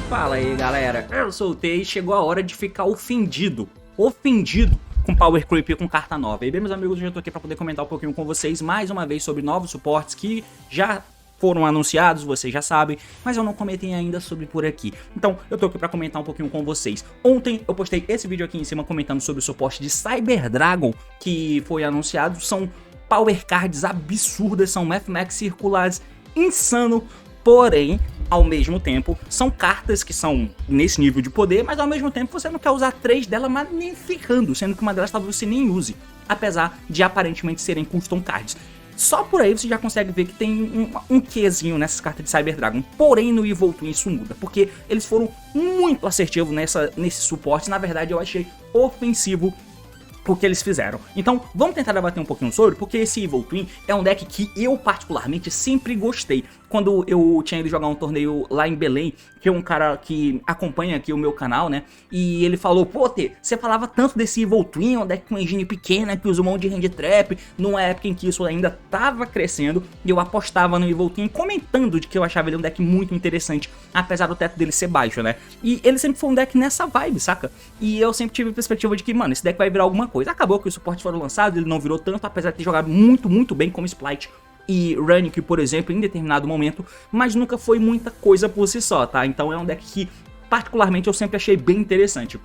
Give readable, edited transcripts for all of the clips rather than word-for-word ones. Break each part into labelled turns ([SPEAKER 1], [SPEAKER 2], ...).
[SPEAKER 1] Fala aí galera, eu sou o T e chegou a hora de ficar ofendido com Power Creep e com carta nova. E bem meus amigos, hoje eu tô aqui pra poder comentar um pouquinho com vocês mais uma vez sobre novos suportes que já foram anunciados, vocês já sabem, mas eu não comentei ainda sobre por aqui. Então eu tô aqui pra comentar um pouquinho com vocês. Ontem eu postei esse vídeo aqui em cima comentando sobre o suporte de Cyber Dragon que foi anunciado. São Power Cards absurdas, são Mathmax circulares insano, porém ao mesmo tempo, são cartas que são nesse nível de poder, mas ao mesmo tempo você não quer usar 3 delas, mas nem ferrando, sendo que uma delas talvez você nem use, apesar de aparentemente serem custom cards. Só por aí você já consegue ver que tem um quezinho nessas cartas de Cyber Dragon, porém no Evil Twin isso muda, porque eles foram muito assertivos nesse suporte. Na verdade eu achei ofensivo o que eles fizeram. Então vamos tentar debater um pouquinho sobre, porque esse Evil Twin é um deck que eu particularmente sempre gostei. Quando eu tinha ido jogar um torneio lá em Belém, que é um cara que acompanha aqui o meu canal, né? E ele falou, pô T, você falava tanto desse Evil Twin, um deck com engine pequena, que usa um monte de hand trap, numa época em que isso ainda tava crescendo, e eu apostava no Evil Twin, comentando de que eu achava ele um deck muito interessante, apesar do teto dele ser baixo, né? E ele sempre foi um deck nessa vibe, saca? E eu sempre tive a perspectiva de que, mano, esse deck vai virar alguma coisa. Acabou que os suportes foram lançados, ele não virou tanto, apesar de ter jogado muito bem como Splight e Runic, por exemplo, em determinado momento, mas nunca foi muita coisa por si só, tá? Então é um deck que, particularmente, eu sempre achei bem interessante.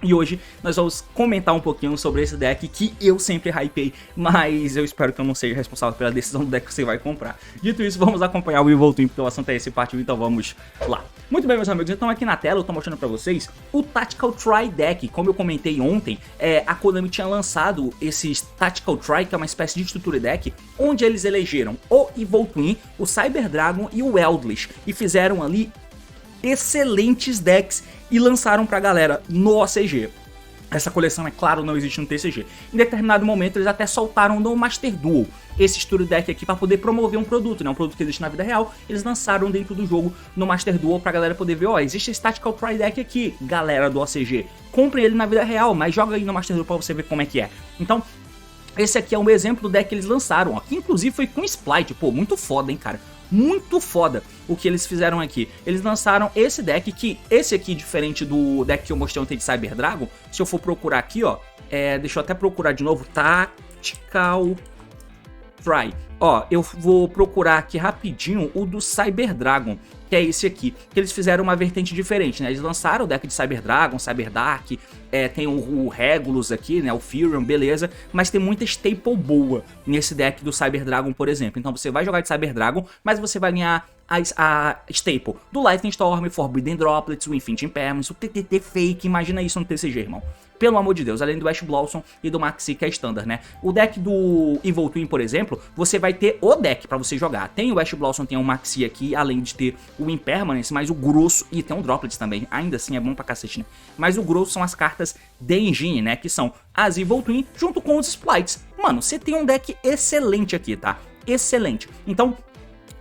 [SPEAKER 1] E hoje nós vamos comentar um pouquinho sobre esse deck que eu sempre hypei, mas eu espero que eu não seja responsável pela decisão do deck que você vai comprar. Dito isso, vamos acompanhar o Evil Twin, porque o assunto é esse, partiu, então vamos lá. Muito bem, meus amigos, então aqui na tela eu tô mostrando pra vocês o Tactical Try Deck. Como eu comentei ontem, a Konami tinha lançado esse Tactical Try, que é uma espécie de estrutura deck, onde eles elegeram o Evil Twin, o Cyber Dragon e o Eldritch, e fizeram ali excelentes decks e lançaram pra galera no OCG. Essa coleção, é claro, não existe no TCG. Em determinado momento eles até soltaram no Master Duel esse Studio Deck aqui para poder promover um produto, né? Um produto que existe na vida real, eles lançaram dentro do jogo no Master Duel pra galera poder ver, ó, existe esse Tactical Try Deck aqui, galera do OCG. Comprem ele na vida real, mas joga aí no Master Duel pra você ver como é que é. Então, esse aqui é um exemplo do deck que eles lançaram, ó, que inclusive foi com Splight, pô, muito foda, hein, cara. Muito foda o que eles fizeram aqui. Eles lançaram esse deck, que esse aqui, diferente do deck que eu mostrei ontem de Cyber Dragon, se eu for procurar aqui, ó, deixa eu até procurar de novo, Tactical Try. Ó, eu vou procurar aqui rapidinho o do Cyber Dragon, que é esse aqui, que eles fizeram uma vertente diferente, né? Eles lançaram o deck de Cyber Dragon, Cyber Dark, tem o Regulus aqui, né? O Furion, beleza, mas tem muita staple boa nesse deck do Cyber Dragon, por exemplo. Então você vai jogar de Cyber Dragon, mas você vai ganhar a staple do Lightning Storm, Forbidden Droplets, o Infinite Impermanence, o TTT Fake, imagina isso no TCG, irmão. Pelo amor de Deus, além do Ash Blossom e do Maxi, que é standard, né? O deck do Evil Twin, por exemplo, você vai ter o deck pra você jogar. Tem o Ash Blossom, tem o Maxi aqui, além de ter o Impermanence, mas o grosso, e tem um Droplets também, ainda assim é bom pra cacete, né? Mas o grosso são as cartas de engine, né? Que são as Evil Twin junto com os Splites. Mano, você tem um deck excelente aqui, tá? Excelente. Então,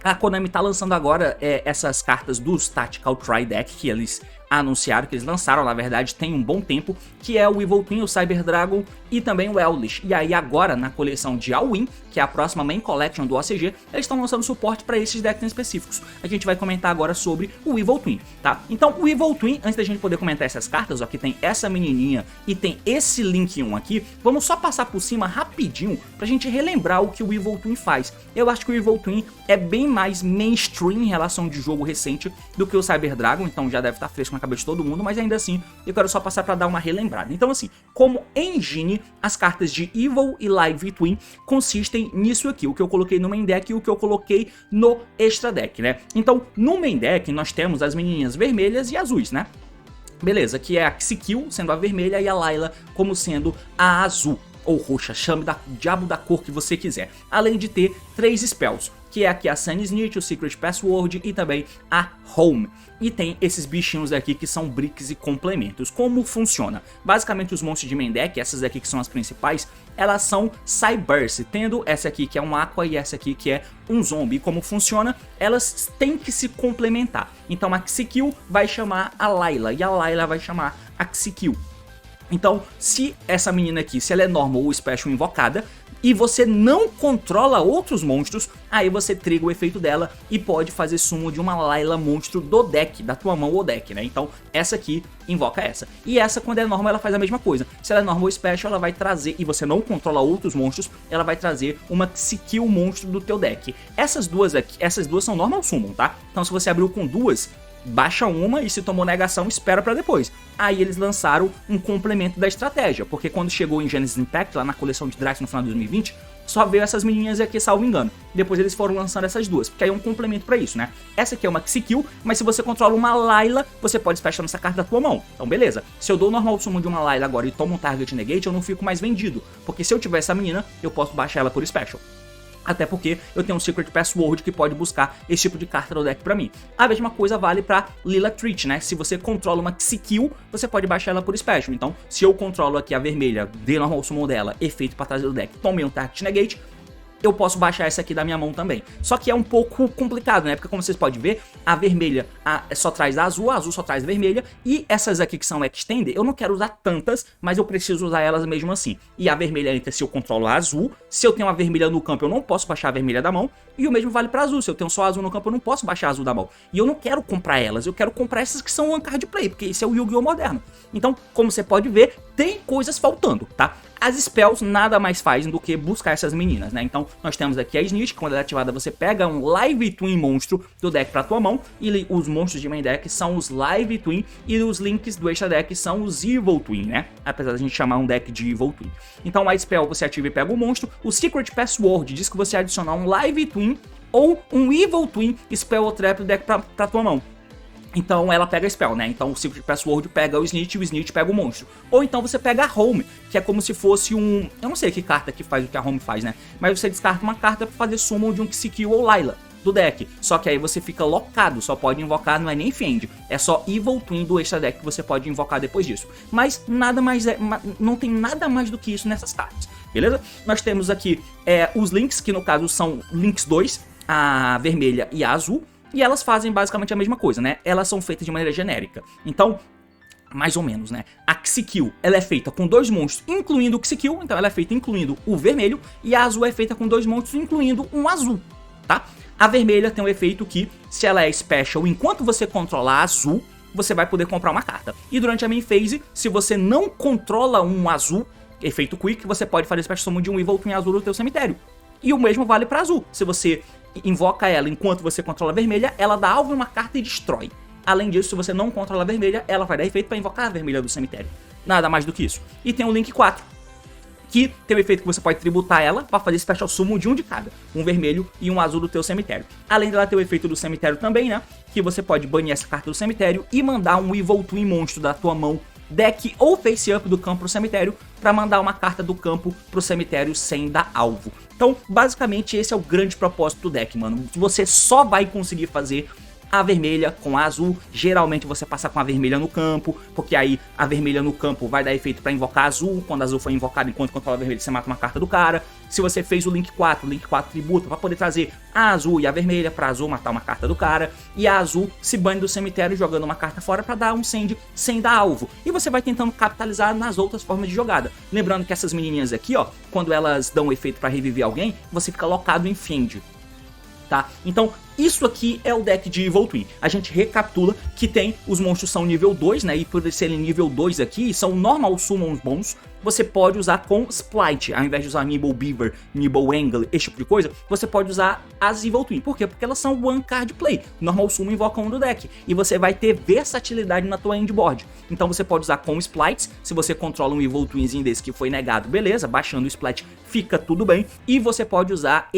[SPEAKER 1] a Konami tá lançando agora essas cartas dos Tactical Try Deck, que eles anunciaram, que eles lançaram, na verdade, tem um bom tempo, que é o Evil Twin, o Cyber Dragon e também o Eldritch. E aí agora, na coleção de All-In, que é a próxima Main Collection do OCG, eles estão lançando suporte para esses decks específicos. A gente vai comentar agora sobre o Evil Twin, tá? Então, o Evil Twin, antes da gente poder comentar essas cartas, ó, que tem essa menininha e tem esse Link 1 aqui, vamos só passar por cima rapidinho pra gente relembrar o que o Evil Twin faz. Eu acho que o Evil Twin é bem mais mainstream em relação de jogo recente do que o Cyber Dragon, então já deve estar fresco na cabeça de todo mundo, mas ainda assim eu quero só passar para dar uma relembrada. Então assim, como engine, as cartas de Evil e Live Twin consistem nisso aqui, o que eu coloquei no main deck e o que eu coloquei no extra deck, né? Então no main deck nós temos as menininhas vermelhas e azuis, né? Beleza, que é a Xykill sendo a vermelha e a Layla como sendo a azul. ou roxa, chame da diabo da cor que você quiser. Além de ter 3 spells, que é aqui a Sun Snitch, o Secret Password e também a Home. E tem esses bichinhos aqui que são bricks e complementos. Como funciona? Basicamente os monstros de main deck, essas aqui que são as principais, elas são Cyburst, tendo essa aqui que é um Aqua e essa aqui que é um Zombie. E como funciona? Elas têm que se complementar. Então a Xykill vai chamar a Layla e a Layla vai chamar a Xykill. Então, se essa menina aqui, se ela é normal ou special invocada, e você não controla outros monstros, aí você triga o efeito dela e pode fazer summon de uma Layla monstro do deck, da tua mão ou deck, né? Então, essa aqui invoca essa. E essa, quando é normal, ela faz a mesma coisa. Se ela é normal ou special, ela vai trazer, e você não controla outros monstros, ela vai trazer uma Xykill monstro do teu deck. Essas duas aqui, essas duas são normal summon, tá? Então, se você abriu com duas, baixa uma e se tomou negação, espera pra depois. Aí eles lançaram um complemento da estratégia, porque quando chegou em Genesis Impact, lá na coleção de Drax no final de 2020, só veio essas menininhas aqui, salvo engano. Depois eles foram lançando essas duas, porque aí é um complemento pra isso, né? Essa aqui é uma Xykill, mas se você controla uma Layla, você pode fechar essa carta da tua mão. Então beleza, se eu dou o normal summon de uma Layla agora e tomo um target negate, eu não fico mais vendido, porque se eu tiver essa menina, eu posso baixar ela por special. Até porque eu tenho um Secret Password que pode buscar esse tipo de carta no deck pra mim. A mesma coisa vale pra Lila Treat, né? Se você controla uma Xykill, você pode baixar ela por Special. Então, se eu controlo aqui a vermelha, dei normal summon dela, efeito pra trazer do deck, tomei um Target Negate, eu posso baixar essa aqui da minha mão também. Só que é um pouco complicado, né? Porque como vocês podem ver, a vermelha só traz a azul só traz a vermelha. E essas aqui que são Extender, eu não quero usar tantas, mas eu preciso usar elas mesmo assim. E a vermelha entra se eu controlo a azul. Se eu tenho a vermelha no campo, eu não posso baixar a vermelha da mão. E o mesmo vale para azul. Se eu tenho só azul no campo, eu não posso baixar a azul da mão. E eu não quero comprar elas, eu quero comprar essas que são One Card Play, porque esse é o Yu-Gi-Oh! Moderno. Então, como você pode ver, tem coisas faltando, tá? As spells nada mais fazem do que buscar essas meninas, né? Então, nós temos aqui a Snitch, quando ela é ativada, você pega um Live Twin monstro do deck pra tua mão, e os monstros de main deck são os Live Twin, e os links do extra deck são os Evil Twin, né? Apesar da gente chamar um deck de Evil Twin. Então, a spell você ativa e pega o monstro, o Secret Password diz que você adicionar um Live Twin ou um Evil Twin Spell ou Trap do deck pra tua mão. Então ela pega a spell, né? Então o Secret Password pega o Snitch e o Snitch pega o monstro. Ou então você pega a Home, que é como se fosse um... Eu não sei que carta que faz o que a Home faz, né? Mas você descarta uma carta pra fazer summon de um Xykill ou Layla do deck. Só que aí você fica locado, só pode invocar, não é nem Fend. É só Evil Twin do extra deck que você pode invocar depois disso. Mas nada mais não tem nada mais do que isso nessas cartas, beleza? Nós temos aqui os links, que no caso são links 2, a vermelha e a azul. E elas fazem basicamente a mesma coisa, né? Elas são feitas de maneira genérica. Então, mais ou menos, né? A Xykill, ela é feita com 2 monstros, incluindo o Xykill. Então ela é feita incluindo o vermelho. E a azul é feita com 2 monstros, incluindo um azul, tá? A vermelha tem um efeito que, se ela é special, enquanto você controlar a azul, você vai poder comprar uma carta. E durante a main phase, se você não controla um azul, efeito quick, você pode fazer special summon de um Evil Twin azul no teu cemitério. E o mesmo vale para azul. Se você invoca ela enquanto você controla a vermelha, ela dá alvo em uma carta e destrói. Além disso, se você não controla a vermelha, ela vai dar efeito para invocar a vermelha do cemitério. Nada mais do que isso. E tem o Link 4, que tem o efeito que você pode tributar ela para fazer special summon de um de cada. Um vermelho e um azul do teu cemitério. Além dela ter o efeito do cemitério também, né? Que você pode banir essa carta do cemitério e mandar um Evil Twin monstro da tua mão, deck ou face up do campo pro cemitério, para mandar uma carta do campo pro cemitério sem dar alvo. Então, basicamente, esse é o grande propósito do deck, mano. Você só vai conseguir fazer a vermelha com a azul. Geralmente você passa com a vermelha no campo, porque aí a vermelha no campo vai dar efeito para invocar a azul. Quando a azul for invocada enquanto controla a vermelha, você mata uma carta do cara. Se você fez o Link 4 tributa para poder trazer a azul e a vermelha, para azul matar uma carta do cara, e a azul se bane do cemitério jogando uma carta fora para dar um send sem dar alvo. E você vai tentando capitalizar nas outras formas de jogada. Lembrando que essas menininhas aqui, ó, quando elas dão efeito para reviver alguém, você fica locado em Fend, tá? Então, isso aqui é o deck de Evil Twin. A gente recapitula que tem, os monstros são nível 2, né? E por eles serem nível 2 aqui, são normal summons bons. Você pode usar com Splite, ao invés de usar Nibble Beaver, Nibble Angle, esse tipo de coisa, você pode usar as Evil Twin. Por quê? Porque elas são One Card Play. Normal Summon invoca um do deck. E você vai ter versatilidade na tua endboard. Então você pode usar com Splites. Se você controla um Evil Twinzinho desse que foi negado, beleza, baixando o Splite fica tudo bem. E você pode usar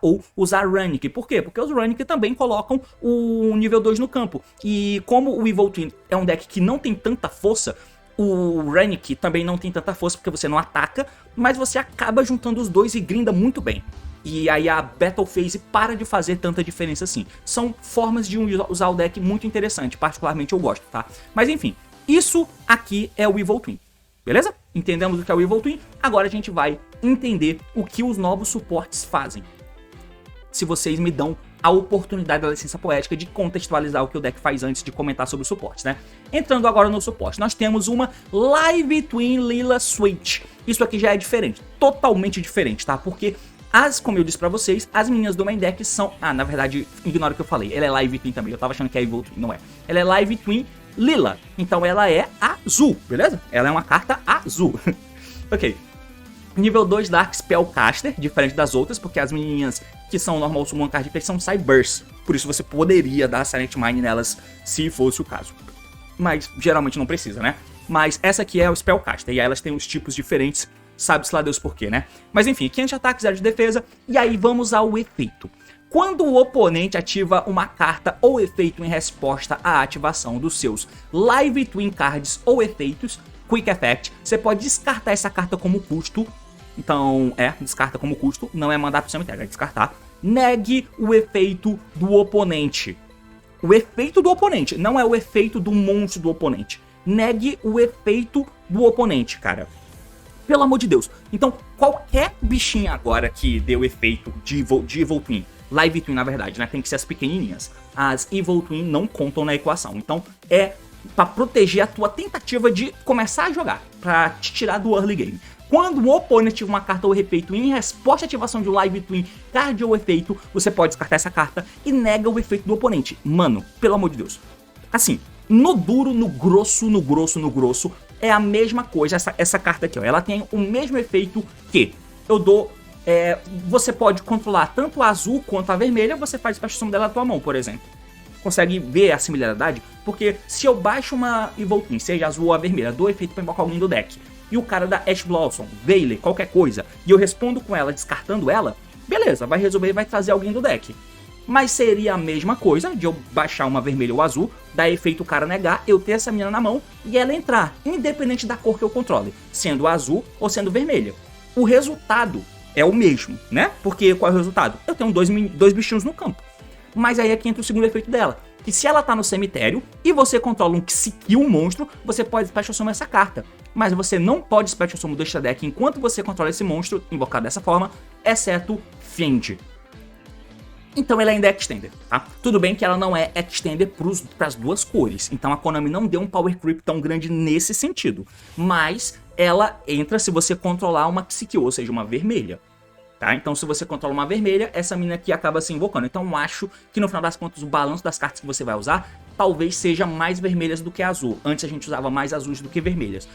[SPEAKER 1] ou usar Runic. Por quê? Porque os Runic também colocam o nível 2 no campo. E como o Evil Twin é um deck que não tem tanta força, O Renick também não tem tanta força porque você não ataca, mas você acaba juntando os dois e grinda muito bem. E aí a Battle Phase para de fazer tanta diferença assim. São formas de usar o deck muito interessante, particularmente eu gosto, tá? Mas enfim, isso aqui é o Evil Twin, beleza? Entendemos o que é o Evil Twin, agora a gente vai entender o que os novos suportes fazem. Se vocês me dão a oportunidade da licença poética de contextualizar o que o deck faz antes de comentar sobre os suportes, né? Entrando agora no suporte, nós temos uma Live Twin Lila Switch. Isso aqui já é diferente, totalmente diferente, tá? Porque como eu disse pra vocês, as meninas do main deck são... Ah, na verdade, ignora o que eu falei, ela é Live Twin também, eu tava achando que é Evil Twin, não é. Ela é Live Twin Lila, então ela é azul, beleza? Ela é uma carta azul. Ok. Nível 2 Dark Spellcaster, diferente das outras, porque as menininhas que são normal summon card são Cybers. Por isso você poderia dar Silent Mine nelas, se fosse o caso. Mas geralmente não precisa, né? Mas essa aqui é o Spellcaster, e aí elas têm uns tipos diferentes, sabe-se lá Deus por quê, né? Mas enfim, 500 de ataque, 0 de defesa, e aí vamos ao efeito. Quando o oponente ativa uma carta ou efeito em resposta à ativação dos seus Live Twin Cards ou efeitos, Quick Effect, você pode descartar essa carta como custo. Então, descarta como custo, não é mandar pro cemitério, é descartar. Negue o efeito do oponente. O efeito do oponente, não é o efeito do monstro do oponente. Negue o efeito do oponente, cara. Pelo amor de Deus. Então, qualquer bichinha agora que deu efeito de Evil Twin, Live Twin na verdade, né? Tem que ser as pequenininhas. As Evil Twin não contam na equação. Então, é pra proteger a tua tentativa de começar a jogar, pra te tirar do early game. Quando o oponente ativa uma carta ou efeito e em resposta à ativação de um Live Twin, card ou efeito, você pode descartar essa carta e nega o efeito do oponente. Mano, pelo amor de Deus. Assim, no duro, no grosso, é a mesma coisa essa carta aqui, ó. Ela tem o mesmo efeito que eu dou... você pode controlar tanto a azul quanto a vermelha, você faz Special Summon dela na tua mão, por exemplo. Consegue ver a similaridade? Porque se eu baixo uma Evil Twin, seja azul ou a vermelha, dou efeito pra invocar alguém do deck, e o cara da Ash Blossom, Veiley, qualquer coisa, e eu respondo com ela descartando ela, beleza, vai resolver e vai trazer alguém do deck. Mas seria a mesma coisa de eu baixar uma vermelha ou azul, dar efeito o cara negar, eu ter essa menina na mão e ela entrar, independente da cor que eu controle, sendo azul ou sendo vermelha. O resultado é o mesmo, né? Porque qual é o resultado? Eu tenho dois bichinhos no campo. Mas aí é que entra o segundo efeito dela, que se ela tá no cemitério e você controla um Psykill, um monstro, você pode Special Summon essa carta. Mas você não pode Special Summon do extra deck enquanto você controla esse monstro, invocado dessa forma, exceto Fiend. Então ela ainda é Extender, tá? Tudo bem que ela não é Extender pras duas cores, então a Konami não deu um Power Creep tão grande nesse sentido. Mas ela entra se você controlar uma Psykill, ou seja, uma vermelha. Tá? Então se você controla uma vermelha, essa mina aqui acaba se invocando. Então eu acho que no final das contas o balanço das cartas que você vai usar talvez seja mais vermelhas do que azul. Antes a gente usava mais azuis do que vermelhas,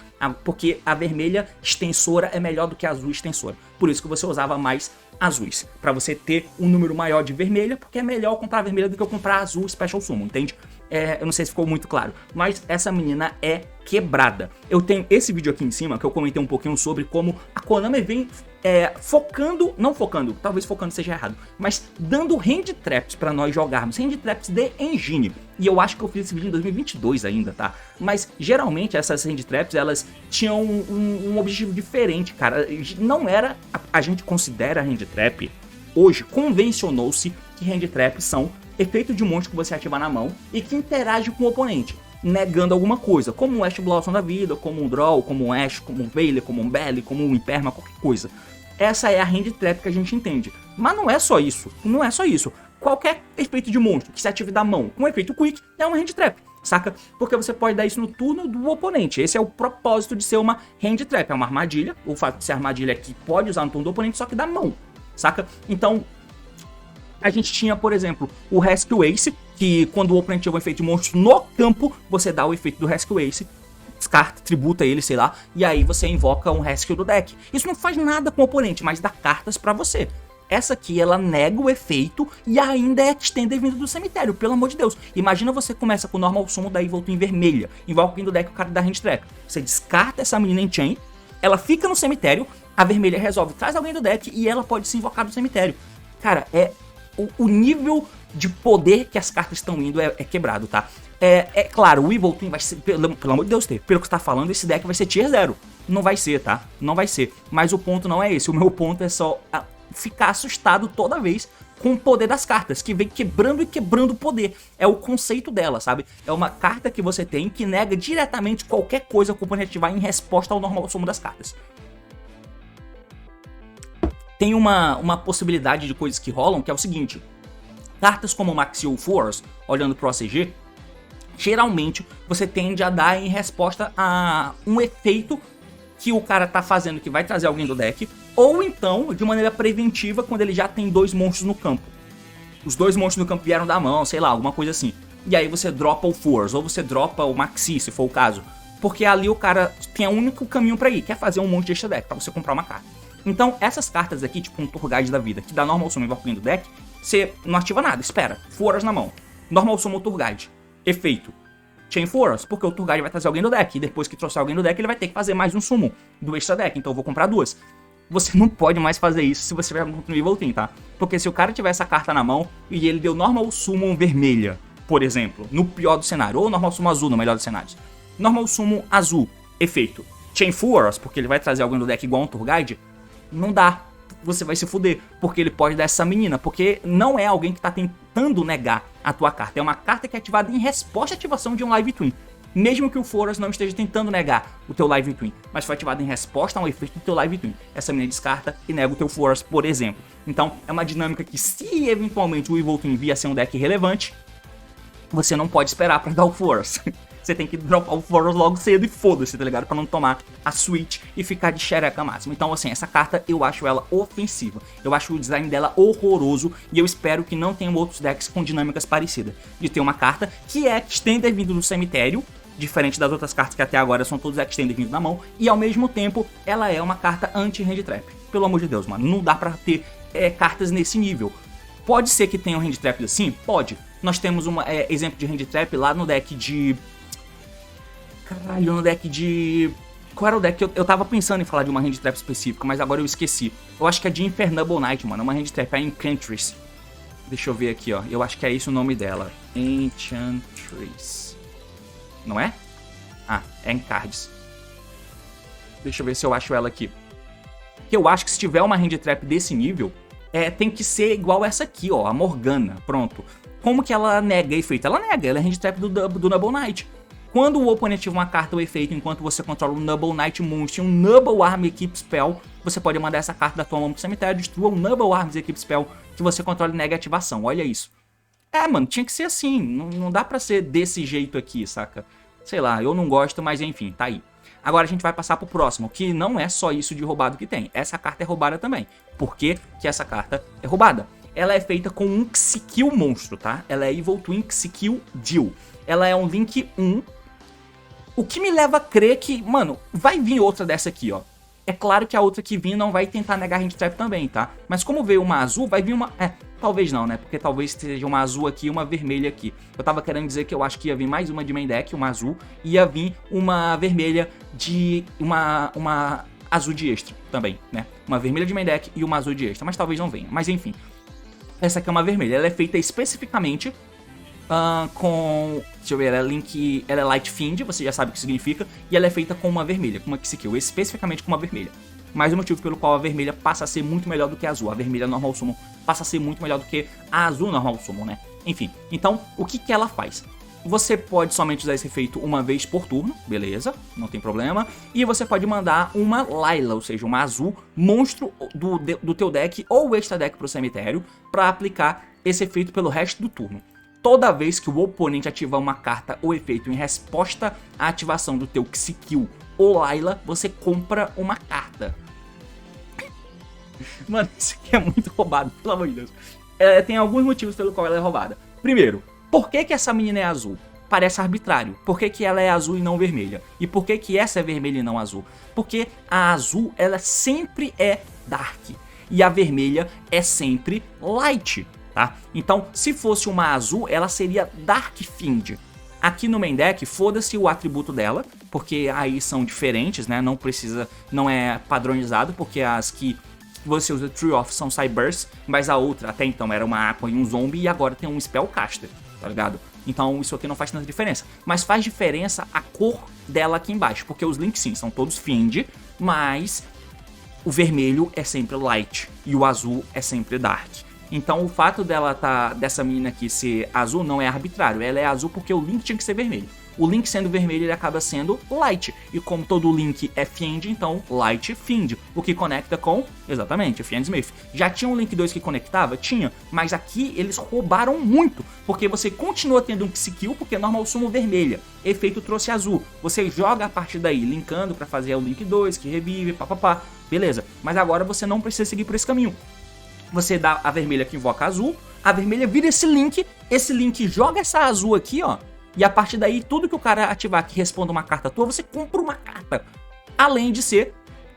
[SPEAKER 1] porque a vermelha extensora é melhor do que a azul extensora. Por isso que você usava mais azuis, pra você ter um número maior de vermelha, porque é melhor comprar vermelha do que eu comprar azul Special Summon, entende? Eu não sei se ficou muito claro, mas essa menina é quebrada. Eu tenho esse vídeo aqui em cima que eu comentei um pouquinho sobre como a Konami vem talvez focando seja errado, mas dando hand traps pra nós jogarmos, hand traps de engine. E eu acho que eu fiz esse vídeo em 2022 ainda, tá? Mas geralmente essas hand traps, elas tinham um objetivo diferente, cara. Não era, a gente considera hand trap, hoje convencionou-se que hand traps são efeito de monstro que você ativa na mão e que interage com o oponente, negando alguma coisa, como um Ash Blossom da vida, como um Draw, como um Ash, como um Veiley, como um Belly, como um Imperma, qualquer coisa. Essa é a hand trap que a gente entende. Mas não é só isso, não é só isso. Qualquer efeito de monstro que se ative da mão com efeito Quick é uma hand trap, saca? Porque você pode dar isso no turno do oponente. Esse é o propósito de ser uma hand trap, é uma armadilha. O fato de ser armadilha é que pode usar no turno do oponente, só que da mão, saca? Então a gente tinha, por exemplo, o Rescue Ace, que quando o oponente tiver um efeito de monstro no campo, você dá o efeito do Rescue Ace, descarta, tributa ele, sei lá, e aí você invoca um Rescue do deck. Isso não faz nada com o oponente, mas dá cartas pra você. Essa aqui, ela nega o efeito e ainda é Extender vindo do cemitério, pelo amor de Deus. Imagina você começa com o Normal Summon da Evil Twin vermelha, invoca vindo do deck o cara da Hand Trap. Você descarta essa menina em Chain, ela fica no cemitério, a vermelha resolve, traz alguém do deck e ela pode se invocar do cemitério. Cara, é o nível de poder que as cartas estão indo é quebrado, tá? É claro, o Evil Twin vai ser, pelo amor de Deus, pelo que você tá falando, esse deck vai ser tier 0. Não vai ser, tá? Não vai ser. Mas o ponto não é esse. O meu ponto é só ficar assustado toda vez com o poder das cartas, que vem quebrando e quebrando o poder. É o conceito dela, sabe? É uma carta que você tem que nega diretamente qualquer coisa que o oponente ativar em resposta ao normal sumo das cartas. Tem uma possibilidade de coisas que rolam, que é o seguinte. Cartas como Maxio Force, olhando pro OCG, geralmente você tende a dar em resposta a um efeito que o cara tá fazendo que vai trazer alguém do deck, ou então de maneira preventiva quando ele já tem 2 monstros no campo. Os 2 monstros no campo vieram da mão, sei lá, alguma coisa assim. E aí você dropa o Force, ou você dropa o Maxi, se for o caso. Porque ali o cara tem o único caminho pra ir, que é fazer um monte de extra deck, pra você comprar uma carta. Então essas cartas aqui, tipo um Tour Guide da vida, que dá Normal Summon e Valkyrie do deck, você não ativa nada, espera, Force na mão. Normal Summon Tour Guide. Efeito. Chain Force, porque o Tour Guide vai trazer alguém do deck, e depois que trouxer alguém do deck, ele vai ter que fazer mais um summon do extra deck, então eu vou comprar 2. Você não pode mais fazer isso se você tiver contra o Evil Twin, tá? Porque se o cara tiver essa carta na mão e ele deu Normal Summon vermelha, por exemplo, no pior do cenário, ou Normal Summon azul no melhor dos cenários. Normal Summon azul, efeito. Chain Force, porque ele vai trazer alguém do deck igual um Tour Guide, não dá. Você vai se fuder, porque ele pode dar essa menina, porque não é alguém que tá tentando negar a tua carta, é uma carta que é ativada em resposta à ativação de um Live Twin. Mesmo que o Force não esteja tentando negar o teu Live Twin, mas foi ativado em resposta a um efeito do teu Live Twin. Essa menina descarta e nega o teu Force, por exemplo. Então é uma dinâmica que, se eventualmente o Evil Twin vier a ser um deck relevante, você não pode esperar pra dar o Force. Você tem que dropar o Force logo cedo e foda-se, tá ligado? Pra não tomar a Switch e ficar de xereca máximo. Então, assim, essa carta eu acho ela ofensiva. Eu acho o design dela horroroso e eu espero que não tenham outros decks com dinâmicas parecidas. De ter uma carta que é Extender vindo do cemitério, diferente das outras cartas que até agora são todos Extender vindo na mão, e ao mesmo tempo ela é uma carta anti-hand trap. Pelo amor de Deus, mano, não dá pra ter cartas nesse nível. Pode ser que tenham hand traps assim? Pode. Nós temos um exemplo de hand trap lá no deck de... Caralho, no deck de... Qual era o deck? Eu tava pensando em falar de uma hand trap específica, mas agora eu esqueci. Eu acho que é de Infernable Knight, mano. Uma hand trap, é Enchantress. Deixa eu ver aqui, ó. Eu acho que é esse o nome dela. Enchantress. Não é? Ah, é Encards. Deixa eu ver se eu acho ela aqui. Que eu acho que se tiver uma hand trap desse nível, tem que ser igual essa aqui, ó. A Morgana. Pronto. Como que ela nega efeito? Ela nega. Ela é hand trap do Noble Knight. Quando o oponente ativa uma carta ou efeito enquanto você controla um Noble Knight Monster e um Noble Arm Equip Spell, você pode mandar essa carta da tua mão pro cemitério, destrua um Noble Arms Equip Spell que você controla e nega a ativação. Olha isso. Mano, tinha que ser assim. Não dá pra ser desse jeito aqui, saca? Sei lá, eu não gosto, mas enfim, tá aí. Agora a gente vai passar pro próximo, que não é só isso de roubado que tem. Essa carta é roubada também. Por que que essa carta é roubada? Ela é feita com um Xykill monstro, tá? Ela é Evil Twin Xykill Deal. Ela é um Link 1. O que me leva a crer que, mano, vai vir outra dessa aqui, ó. É claro que a outra que vir não vai tentar negar hand trap também, tá? Mas como veio uma azul, vai vir uma... talvez não, né? Porque talvez seja uma azul aqui e uma vermelha aqui. Eu tava querendo dizer que eu acho que ia vir mais uma de main deck, uma azul, e ia vir uma vermelha de... uma azul de extra também, né? Uma vermelha de main deck e uma azul de extra, mas talvez não venha. Mas enfim, essa aqui é uma vermelha. Ela é feita especificamente... com... Deixa eu ver, ela é Light Fiend, você já sabe o que significa. E ela é feita com uma vermelha, com uma Xykill, especificamente com uma vermelha. Mais um motivo pelo qual a vermelha passa a ser muito melhor do que a azul. A vermelha Normal Summon passa a ser muito melhor do que a azul Normal Summon, né? Enfim, então, o que que ela faz? Você pode somente usar esse efeito uma vez por turno, beleza, não tem problema. E você pode mandar uma Layla, ou seja, uma azul, monstro do teu deck ou extra deck pro cemitério, pra aplicar esse efeito pelo resto do turno. Toda vez que o oponente ativar uma carta ou efeito em resposta à ativação do teu Xykill ou Layla, você compra uma carta. Mano, isso aqui é muito roubado, pelo amor de Deus. Tem alguns motivos pelo qual ela é roubada. Primeiro, por que que essa menina é azul? Parece arbitrário. Por que que ela é azul e não vermelha? E por que que essa é vermelha e não azul? Porque a azul, ela sempre é Dark. E a vermelha é sempre Light. Tá? Então, se fosse uma azul, ela seria Dark Fiend. Aqui no main deck, foda-se o atributo dela, porque aí são diferentes, né? Não é padronizado, porque as que você usa Tree of Sunside Burst, mas a outra até então era uma Aqua e um Zombie, e agora tem um Spellcaster, tá ligado? Então isso aqui não faz tanta diferença. Mas faz diferença a cor dela aqui embaixo, porque os links sim, são todos Fiend, mas o vermelho é sempre Light e o azul é sempre Dark. Então o fato dessa menina aqui ser azul não é arbitrário, ela é azul porque o link tinha que ser vermelho. O link sendo vermelho, ele acaba sendo Light. E como todo link é Fiend, então Light Fiend. O que conecta com, exatamente, Fiend Smith. Já tinha um link 2 que conectava? Tinha. Mas aqui eles roubaram muito. Porque você continua tendo um Psykill, porque é normal sumo vermelha. Efeito trouxe azul. Você joga a partir daí, linkando pra fazer o link 2, que revive, papapá. Beleza. Mas agora você não precisa seguir por esse caminho. Você dá a vermelha que invoca a azul. A vermelha vira esse link joga essa azul aqui, ó. E a partir daí, tudo que o cara ativar que responda uma carta tua, você compra uma carta. Além de ser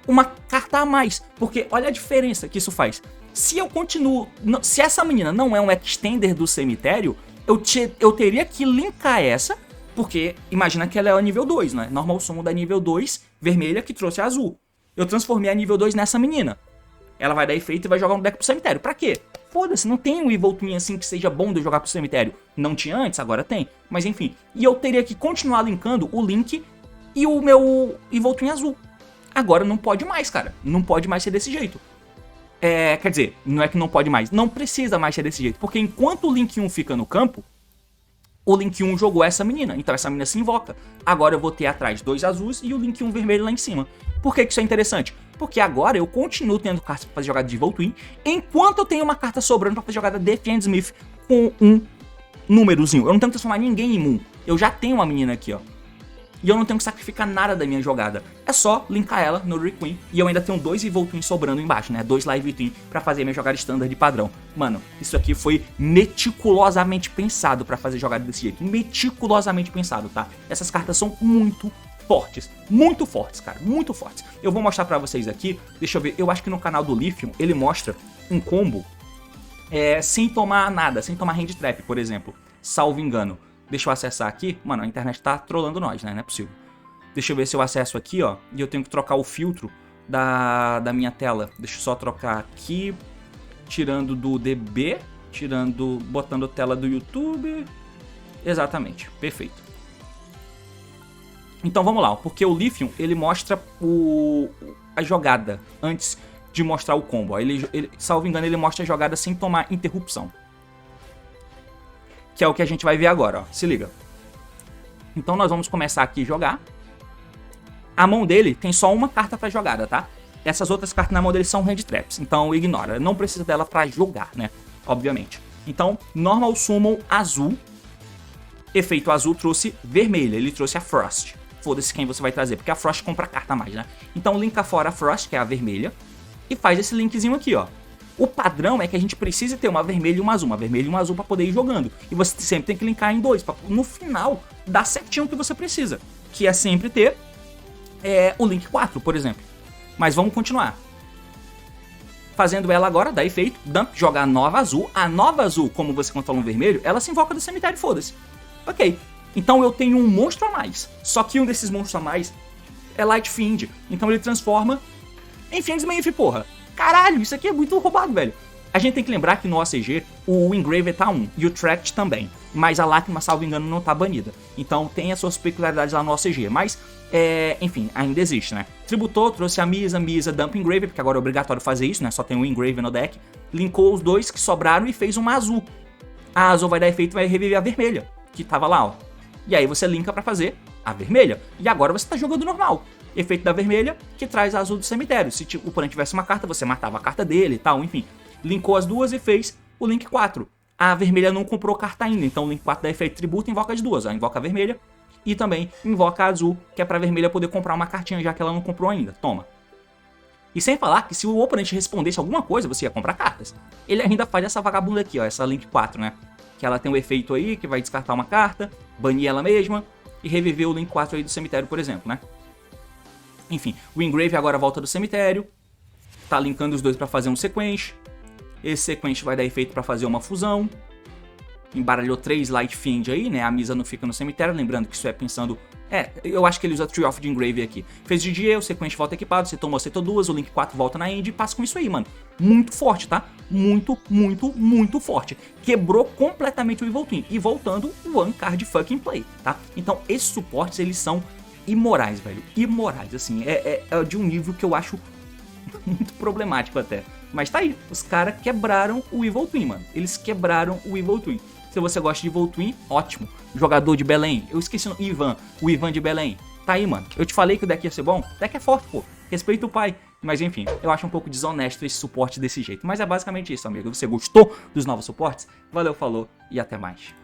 [SPEAKER 1] uma carta a mais. Porque olha a diferença que isso faz. Se eu continuo... Se essa menina não é um extender do cemitério, eu teria que linkar essa. Porque imagina que ela é a nível 2, né? Normal summon da nível 2, vermelha, que trouxe a azul. Eu transformei a nível 2 nessa menina. Ela vai dar efeito e vai jogar um deck pro cemitério. Pra quê? Foda-se, não tem um Evil Twin assim que seja bom de jogar pro cemitério. Não tinha antes, agora tem. Mas enfim. E eu teria que continuar linkando o Link e o meu Evil Twin azul. Agora não pode mais, cara. Não pode mais ser desse jeito. Quer dizer, não é que não pode mais. Não precisa mais ser desse jeito. Porque enquanto o Link 1 fica no campo, o Link 1 jogou essa menina. Então essa menina se invoca. Agora eu vou ter atrás 2 azuis e o Link 1 vermelho lá em cima. Por que isso é interessante? Porque agora eu continuo tendo cartas pra fazer jogada de Evil Twin, enquanto eu tenho uma carta sobrando pra fazer jogada de Fiend Smith com um númerozinho. Eu não tenho que transformar ninguém em Moon. Eu já tenho uma menina aqui, ó. E eu não tenho que sacrificar nada da minha jogada. É só linkar ela no Requiem. E eu ainda tenho 2 Evil Twin sobrando embaixo, né? 2 Live Twin pra fazer minha jogada standard de padrão. Mano, isso aqui foi meticulosamente pensado pra fazer jogada desse jeito. Meticulosamente pensado, tá? Essas cartas são muito fortes, cara, muito fortes. Eu vou mostrar pra vocês aqui, deixa eu ver, eu acho que no canal do Lithium ele mostra um combo sem tomar nada, sem tomar hand trap, por exemplo, salvo engano. Deixa eu acessar aqui, mano, a internet tá trolando nós, né, não é possível. Deixa eu ver se eu acesso aqui, ó, e eu tenho que trocar o filtro da minha tela. Deixa eu só trocar aqui, tirando do DB, botando a tela do YouTube, exatamente, perfeito. Então vamos lá, porque o Lithium, ele mostra a jogada antes de mostrar o combo. Salvo engano, ele mostra a jogada sem tomar interrupção. Que é o que a gente vai ver agora, ó. Se liga. Então nós vamos começar aqui a jogar. A mão dele tem só uma carta pra jogada, tá? Essas outras cartas na mão dele são hand traps, então ignora. Não precisa dela pra jogar, né? Obviamente. Então, Normal Summon azul. Efeito azul trouxe vermelha, ele trouxe a Frost. Foda-se quem você vai trazer, porque a Frost compra carta a mais, né? Então linka fora a Frost, que é a vermelha, e faz esse linkzinho aqui, ó. O padrão é que a gente precisa ter uma vermelha e uma azul pra poder ir jogando. E você sempre tem que linkar em 2, pra no final dar certinho o que você precisa. Que é sempre ter o link 4, por exemplo. Mas vamos continuar. Fazendo ela agora, dá efeito, dump, joga a nova azul. A nova azul, como você controla um vermelho, ela se invoca do cemitério, foda-se. Ok. Então eu tenho um monstro a mais. Só que um desses monstros a mais é Light Fiend. Então ele transforma em Fiend Smith, porra. Caralho, isso aqui é muito roubado, velho. A gente tem que lembrar que no OCG o Engraver tá 1 e o Tract também. Mas a Lágrima, salvo engano, não tá banida. Então tem as suas peculiaridades lá no OCG. Mas, enfim, ainda existe, né? Tributou, trouxe a Misa, Dump Engraver, porque agora é obrigatório fazer isso, né? Só tem um Engraver no deck. Linkou os 2 que sobraram e fez uma azul. A azul vai dar efeito e vai reviver a vermelha, que tava lá, ó. E aí você linka pra fazer a vermelha. E agora você tá jogando normal. Efeito da vermelha, que traz a azul do cemitério. Se o oponente tivesse uma carta, você matava a carta dele e tal, enfim. Linkou as duas e fez o link 4. A vermelha não comprou carta ainda, então o link 4 dá efeito tributo e invoca as duas. Ó. Invoca a vermelha e também invoca a azul, que é pra vermelha poder comprar uma cartinha, já que ela não comprou ainda. Toma. E sem falar que se o oponente respondesse alguma coisa, você ia comprar cartas. Ele ainda faz essa vagabunda aqui, ó, essa link 4, né? Que ela tem um efeito aí, que vai descartar uma carta, banir ela mesma e reviver o link 4 aí do cemitério, por exemplo, né? Enfim, o Engrave agora volta do cemitério, tá linkando os dois pra fazer um sequence. Esse sequence vai dar efeito pra fazer uma fusão. embaralhou 3 Light Fiend aí, né? A Misa não fica no cemitério, lembrando que isso é pensando... eu acho que ele usa Tree of the Engrave aqui. Fez GG, o sequente volta equipado, você tomou 2, o Link 4 volta na end e passa com isso aí, mano. Muito forte, tá? Muito, muito, muito forte. Quebrou completamente o Evil Twin. E voltando, One Card Fucking Play, tá? Então, esses suportes, eles são imorais, velho. Imorais, assim. É de um nível que eu acho muito problemático até. Mas tá aí, os caras quebraram o Evil Twin, mano. Eles quebraram o Evil Twin. Se você gosta de Evil Twin, ótimo. Jogador de Belém, eu esqueci o Ivan de Belém. Tá aí, mano. Eu te falei que o deck ia ser bom? O deck é forte, pô. Respeita o pai. Mas enfim, eu acho um pouco desonesto esse suporte desse jeito. Mas é basicamente isso, amigo. Você gostou dos novos suportes? Valeu, falou e até mais.